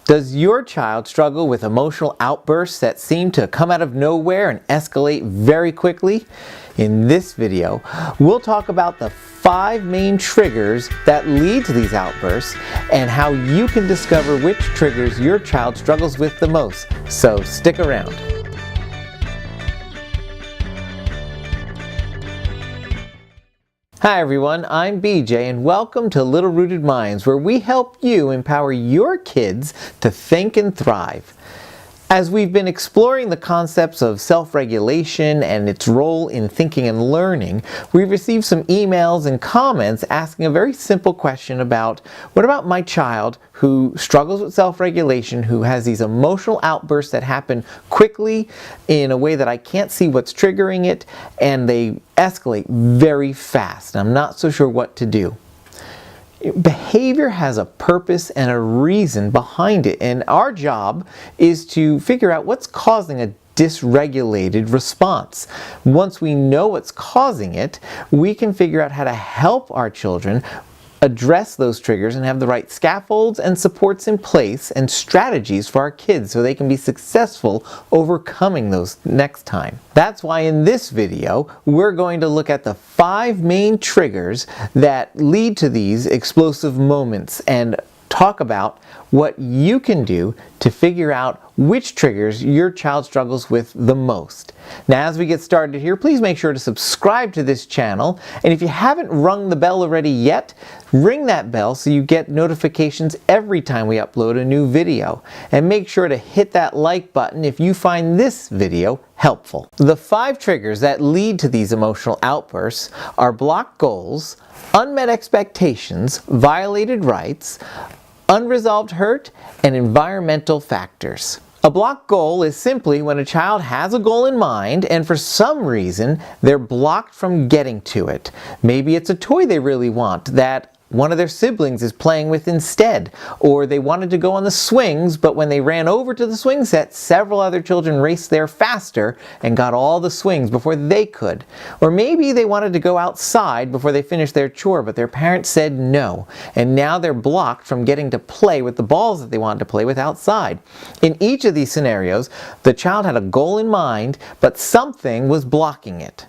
Does your child struggle with emotional outbursts that seem to come out of nowhere and escalate very quickly? In this video, we'll talk about the 5 main triggers that lead to these outbursts and how you can discover which triggers your child struggles with the most. So stick around. Hi everyone, I'm BJ and welcome to Little Rooted Minds, where we help you empower your kids to think and thrive. As we've been exploring the concepts of self-regulation and its role in thinking and learning, we've received some emails and comments asking a very simple question about, what about my child who struggles with self-regulation, who has these emotional outbursts that happen quickly in a way that I can't see what's triggering it, and they escalate very fast. I'm not so sure what to do. Behavior has a purpose and a reason behind it, and our job is to figure out what's causing a dysregulated response. Once we know what's causing it, we can figure out how to help our children address those triggers and have the right scaffolds and supports in place and strategies for our kids so they can be successful overcoming those next time. That's why in this video we're going to look at the 5 main triggers that lead to these explosive moments and talk about what you can do to figure out which triggers your child struggles with the most. Now, as we get started here, please make sure to subscribe to this channel, and if you haven't rung the bell already yet, ring that bell so you get notifications every time we upload a new video. And make sure to hit that like button if you find this video helpful. The 5 triggers that lead to these emotional outbursts are blocked goals, unmet expectations, violated rights, unresolved hurt, and environmental factors. A blocked goal is simply when a child has a goal in mind and for some reason they're blocked from getting to it. Maybe it's a toy they really want that one of their siblings is playing with instead, or they wanted to go on the swings, but when they ran over to the swing set, several other children raced there faster and got all the swings before they could. Or maybe they wanted to go outside before they finished their chore, but their parents said no, and now they're blocked from getting to play with the balls that they wanted to play with outside. In each of these scenarios, the child had a goal in mind, but something was blocking it.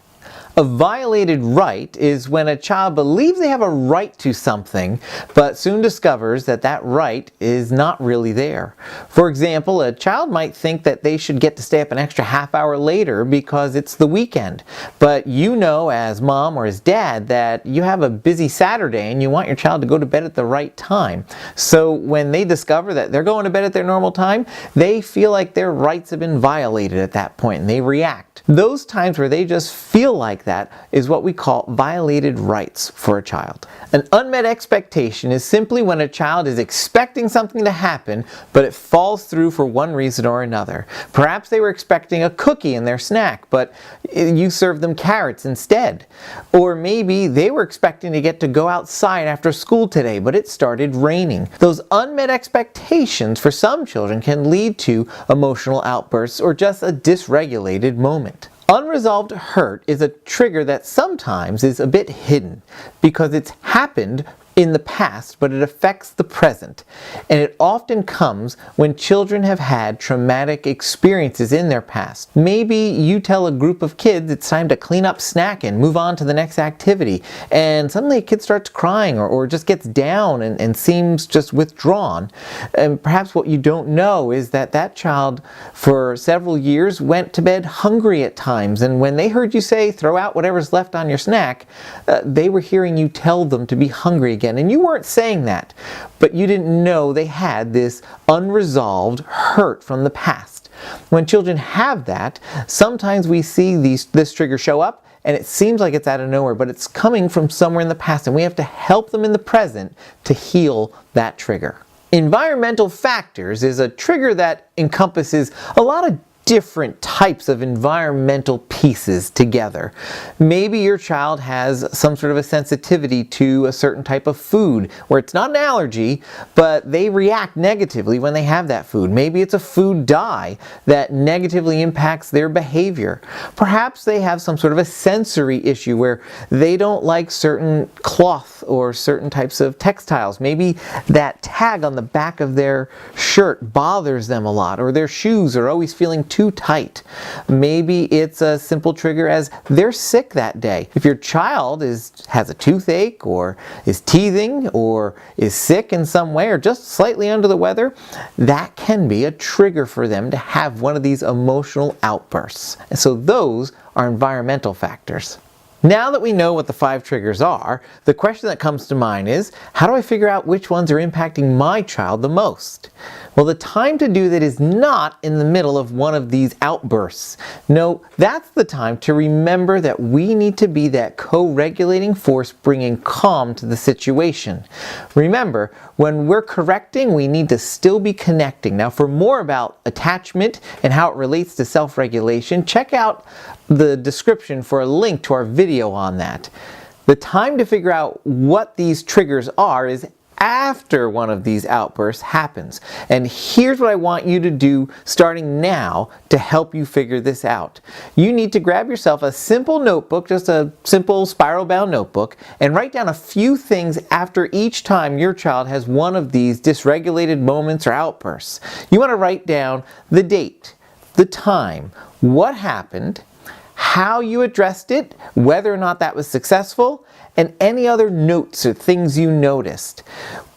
A violated right is when a child believes they have a right to something, but soon discovers that that right is not really there. For example, a child might think that they should get to stay up an extra half hour later because it's the weekend. But you know as mom or as dad that you have a busy Saturday and you want your child to go to bed at the right time. So when they discover that they're going to bed at their normal time, they feel like their rights have been violated at that point and they react. Those times where they just feel like that is what we call violated rights for a child. An unmet expectation is simply when a child is expecting something to happen, but it falls through for one reason or another. Perhaps they were expecting a cookie in their snack, but you served them carrots instead. Or maybe they were expecting to get to go outside after school today, but it started raining. Those unmet expectations for some children can lead to emotional outbursts or just a dysregulated moment. Unresolved hurt is a trigger that sometimes is a bit hidden because it's happened in the past, but it affects the present. And it often comes when children have had traumatic experiences in their past. Maybe you tell a group of kids it's time to clean up snack and move on to the next activity, and suddenly a kid starts crying or just gets down and seems just withdrawn. And perhaps what you don't know is that that child for several years went to bed hungry at times, and when they heard you say throw out whatever's left on your snack, they were hearing you tell them to be hungry again. And you weren't saying that, but you didn't know they had this unresolved hurt from the past. When children have that, sometimes we see this trigger show up and it seems like it's out of nowhere, but it's coming from somewhere in the past and we have to help them in the present to heal that trigger. Environmental factors is a trigger that encompasses a lot of different types of environmental pieces together. Maybe your child has some sort of a sensitivity to a certain type of food where it's not an allergy, but they react negatively when they have that food. Maybe it's a food dye that negatively impacts their behavior. Perhaps they have some sort of a sensory issue where they don't like certain cloth or certain types of textiles. Maybe that tag on the back of their shirt bothers them a lot, or their shoes are always feeling too tight. Maybe it's a simple trigger as they're sick that day. If your child has a toothache or is teething or is sick in some way or just slightly under the weather, that can be a trigger for them to have one of these emotional outbursts. And so those are environmental factors. Now that we know what the 5 triggers are, the question that comes to mind is, how do I figure out which ones are impacting my child the most? Well, the time to do that is not in the middle of one of these outbursts. No, that's the time to remember that we need to be that co-regulating force bringing calm to the situation. Remember, when we're correcting, we need to still be connecting. Now, for more about attachment and how it relates to self-regulation, check out the description for a link to our video on that. The time to figure out what these triggers are is after one of these outbursts happens. And here's what I want you to do starting now to help you figure this out. You need to grab yourself a simple notebook, just a simple spiral bound notebook, and write down a few things after each time your child has one of these dysregulated moments or outbursts. You want to write down the date, the time, what happened, how you addressed it, whether or not that was successful, and any other notes or things you noticed.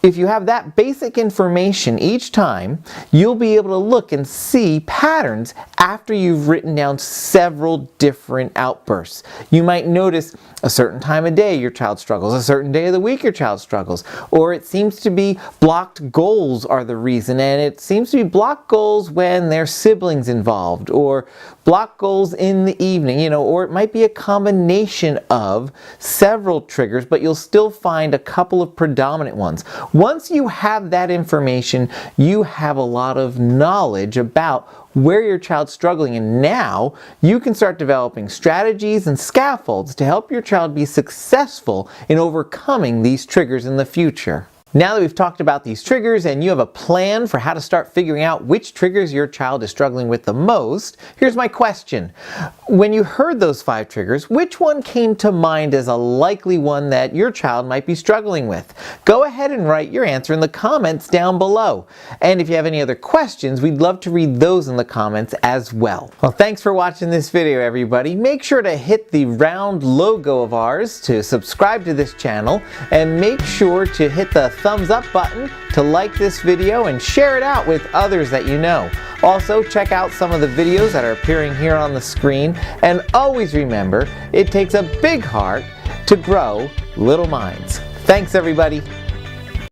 If you have that basic information each time, you'll be able to look and see patterns after you've written down several different outbursts. You might notice a certain time of day your child struggles, a certain day of the week your child struggles, or it seems to be blocked goals are the reason, and it seems to be blocked goals when there's siblings involved, or blocked goals in the evening, or it might be a combination of several triggers, but you'll still find a couple of predominant ones. Once you have that information, you have a lot of knowledge about where your child's struggling, and now you can start developing strategies and scaffolds to help your child be successful in overcoming these triggers in the future. Now that we've talked about these triggers and you have a plan for how to start figuring out which triggers your child is struggling with the most, here's my question. When you heard those 5 triggers, which one came to mind as a likely one that your child might be struggling with? Go ahead and write your answer in the comments down below. And if you have any other questions, we'd love to read those in the comments as well. Well, thanks for watching this video, everybody. Make sure to hit the round logo of ours to subscribe to this channel, and make sure to hit the thumbs up button to like this video and share it out with others that you know. Also, check out some of the videos that are appearing here on the screen, and always remember, it takes a big heart to grow little minds. Thanks, everybody.